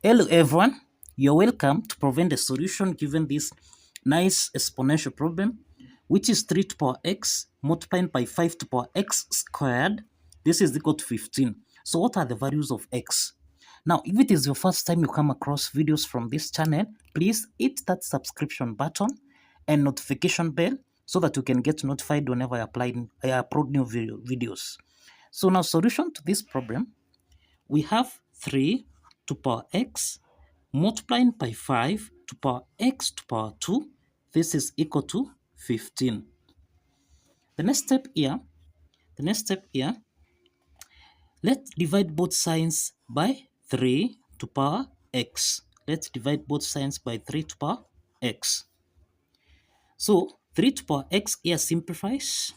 Hello everyone, you're welcome to prevent a solution given this nice exponential problem, which is 3 to power x multiplied by 5 to power x squared. This is equal to 15. So what are the values of x? Now, if it is your first time you come across videos from this channel, please hit that subscription button and notification bell so that you can get notified whenever I upload new videos. So now, solution to this problem, we have 3 to power x multiplying by 5 to power x to power 2. This is equal to 15. The next step here, let's divide both signs by 3 to power x. Let's divide both signs by 3 to power x. So 3 to power x here simplifies,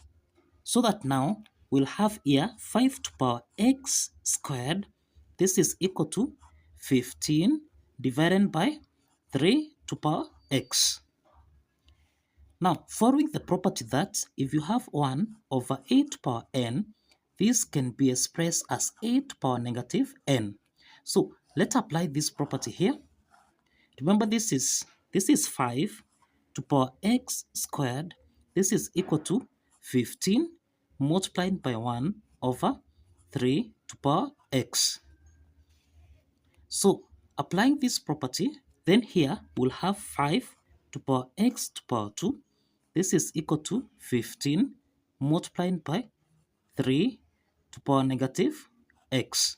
so that now we'll have here 5 to power x squared. This is equal to 15 divided by 3 to power x. Now, following the property that if you have 1 over 8 to power n, this can be expressed as 8 to power negative n. So, let's apply this property here. Remember, this is 5 to power x squared. This is equal to 15 multiplied by 1 over 3 to power x. So, applying this property, then here we'll have 5 to power x to power 2. This is equal to 15 multiplied by 3 to power negative x.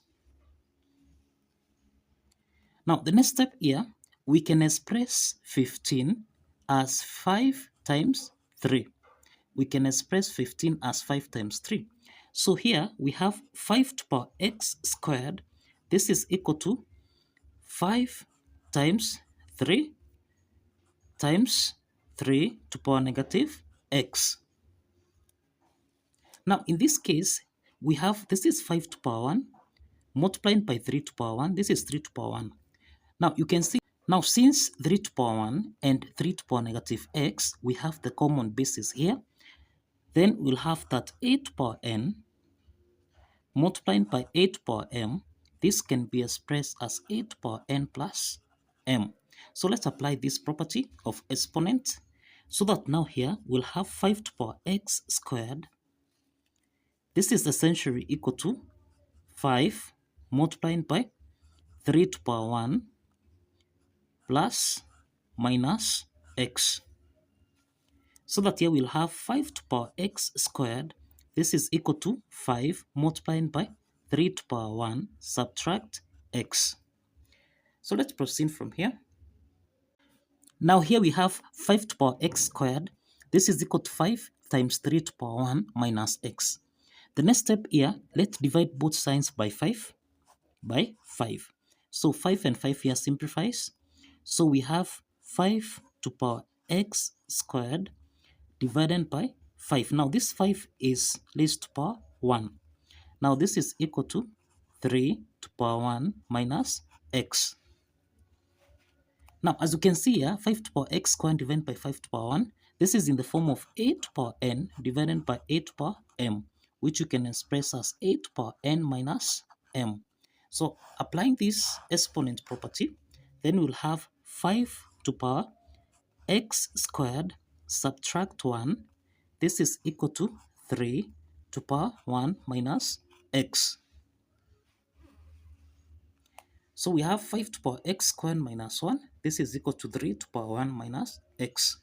Now, the next step here, we can express 15 as 5 times 3. We can express 15 as 5 times 3. So here we have 5 to power x squared. This is equal to 5 times 3 times 3 to power negative x. Now, in this case, we have, this is 5 to power 1 multiplied by 3 to power 1. This is 3 to power 1. Now, you can see, now since 3 to power 1 and 3 to power negative x, we have the common basis here. Then we'll have that 8 to power n multiplied by 8 to power m. This can be expressed as 8 to power n plus m. So let's apply this property of exponent, so that now here we'll have 5 to power x squared. This is essentially equal to 5 multiplied by 3 to power 1 plus minus x. So that here we'll have 5 to power x squared. This is equal to 5 multiplied by 3 to power 1 subtract x. So let's proceed from here. Now here we have 5 to power x squared. This is equal to 5 times 3 to power 1 minus x. The next step here, let's divide both signs by 5 by 5. So 5 and 5 here simplifies. So we have 5 to power x squared divided by 5. Now this 5 is raised to power 1. Now this is equal to 3 to power 1 minus x. Now as you can see here, 5 to power x squared divided by 5 to power 1, this is in the form of 8 to power n divided by 8 to power m, which you can express as 8 to power n minus m. So applying this exponent property, then we'll have 5 to power x squared subtract 1. This is equal to 3 to power 1 minus x. So we have 5 to power x squared minus 1. This is equal to 3 to power 1 minus x.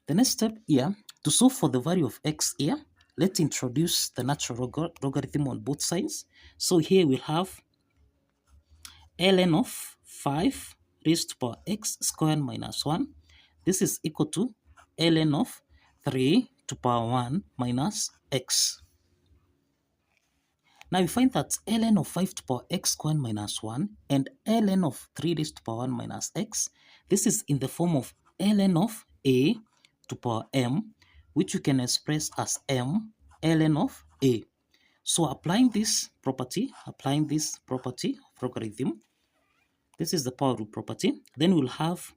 The next step here, to solve for the value of x here, let's introduce the natural logarithm on both sides. So here we'll have ln of 5 raised to power x squared minus 1. This is equal to ln of 3 to power 1 minus x. Now we find that ln of 5 to power x squared minus 1 and ln of 3 raised to power 1 minus x, this is in the form of ln of a to power m, which you can express as m ln of a. So applying this property of logarithm, this is the power rule property, then we'll have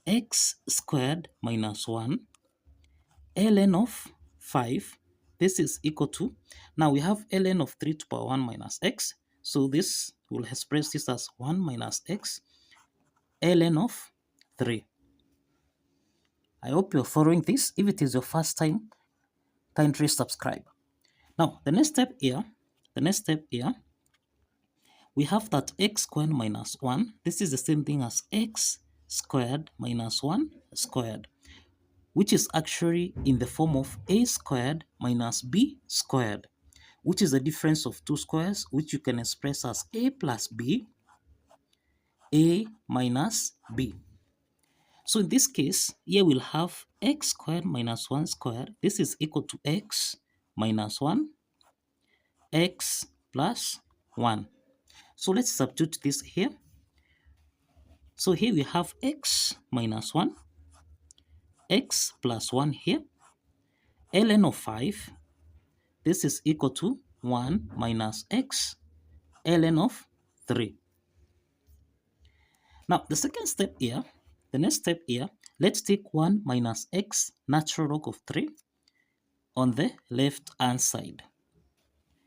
x squared minus 1 ln of 5. This is equal to, now we have ln of 3 to power 1 minus x. So this will express this as 1 minus x ln of 3. I hope you're following this. If it is your first time, kindly subscribe. Now, the next step here, we have that x squared minus 1. This is the same thing as x squared minus 1 squared, which is actually in the form of a squared minus b squared, which is the difference of two squares, which you can express as a plus b, a minus b. So in this case, here we'll have x squared minus 1 squared. This is equal to x minus 1, x plus 1. So let's substitute this here. So here we have x minus 1, x plus 1 here, ln of 5. This is equal to 1 minus x ln of 3. Now, the next step here, let's take 1 minus x natural log of 3 on the left hand side.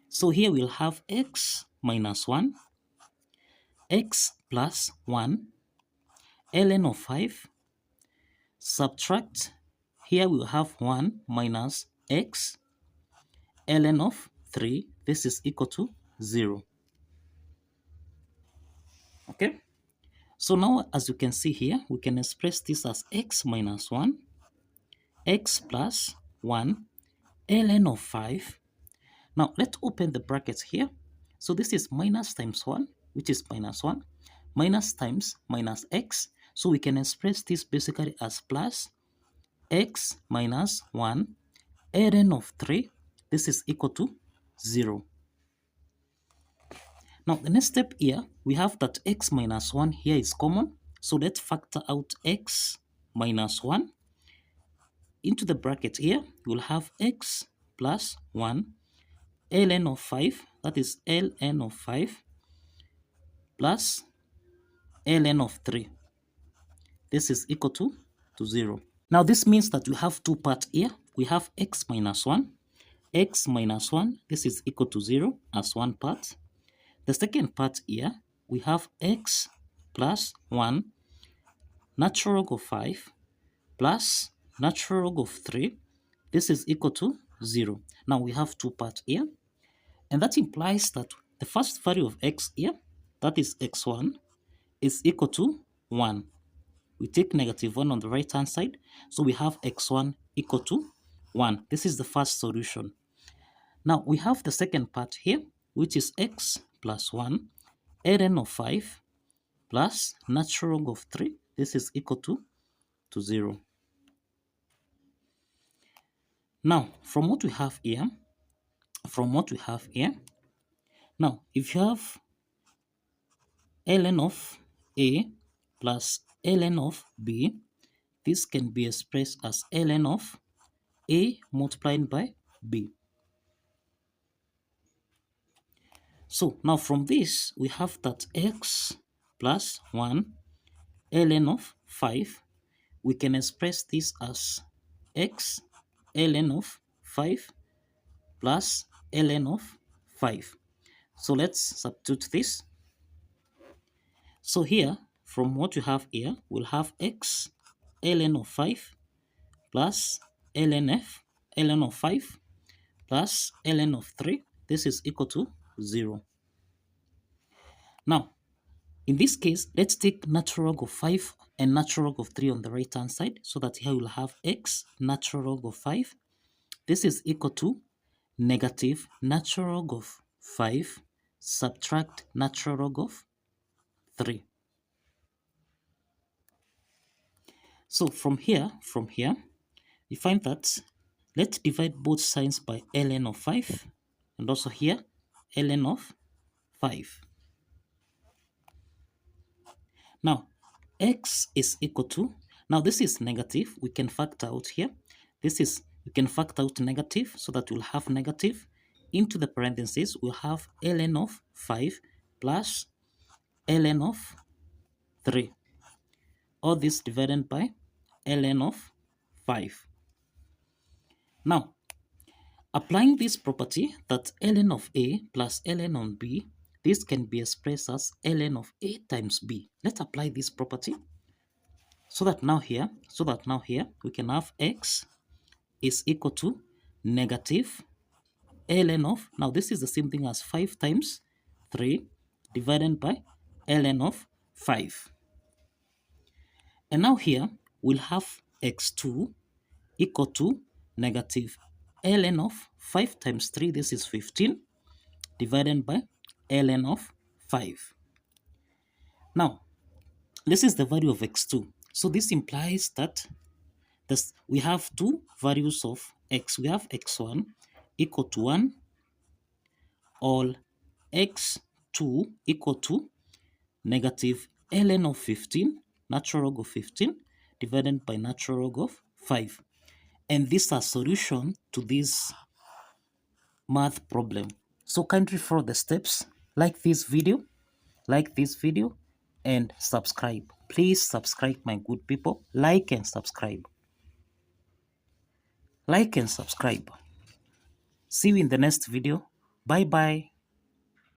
So here we'll have x minus 1, x plus 1, ln of 5, subtract, here we'll have 1 minus x ln of 3. This is equal to 0. Okay? So now, as you can see here, we can express this as x minus 1, x plus 1, ln of 5. Now, let's open the brackets here. So this is minus times 1, which is minus 1, minus times minus x. So we can express this basically as plus x minus 1, ln of 3. This is equal to 0. Now, the next step here, we have that x minus 1 here is common. So let's factor out x minus 1. Into the bracket here, we'll have x plus 1, ln of 5, that is ln of 5, plus ln of 3. This is equal to 0. Now, this means that we have two parts here. We have x minus 1. X minus 1, this is equal to 0 as one part. The second part here, we have x plus 1 natural log of 5 plus natural log of 3. This is equal to 0. Now we have two parts here. And that implies that the first value of x here, that is x1, is equal to 1. We take negative 1 on the right hand side. So we have x1 equal to 1. This is the first solution. Now we have the second part here, which is x plus 1, ln of 5 plus natural log of 3. This is equal to 0. Now, from what we have here, now if you have ln of a plus ln of b, this can be expressed as ln of a multiplied by b. So now from this, we have that x plus 1 ln of 5. We can express this as x ln of 5 plus ln of 5. So let's substitute this. So here, from what you have here, we'll have x ln of 5 plus ln of 5 plus ln of 3. This is equal to 0. Now, in this case, let's take natural log of 5 and natural log of 3 on the right hand side, so that here we'll have x natural log of 5. This is equal to negative natural log of 5 subtract natural log of 3. So from here, we find that let's divide both signs by ln of 5 and also here ln of 5. Now, x is equal to, now this is negative, we can factor out here. We can factor out negative, so that we'll have negative. Into the parentheses, we'll have ln of 5 plus ln of 3. All this divided by ln of 5. Now, applying this property that ln of a plus ln of b, this can be expressed as ln of A times B. Let's apply this property so that now here we can have x is equal to negative ln of, now this is the same thing as 5 times 3 divided by ln of 5. And now here we'll have x2 equal to negative ln of 5 times 3, this is 15, divided by ln of 5. Now, this is the value of x2. So this implies that we have two values of x. We have x1 equal to 1, or x2 equal to negative ln of 15, natural log of 15, divided by natural log of 5. And these are solution to this math problem. So kindly follow the steps, like this video, and subscribe. Please subscribe, my good people. Like and subscribe. Like and subscribe. See you in the next video. Bye bye.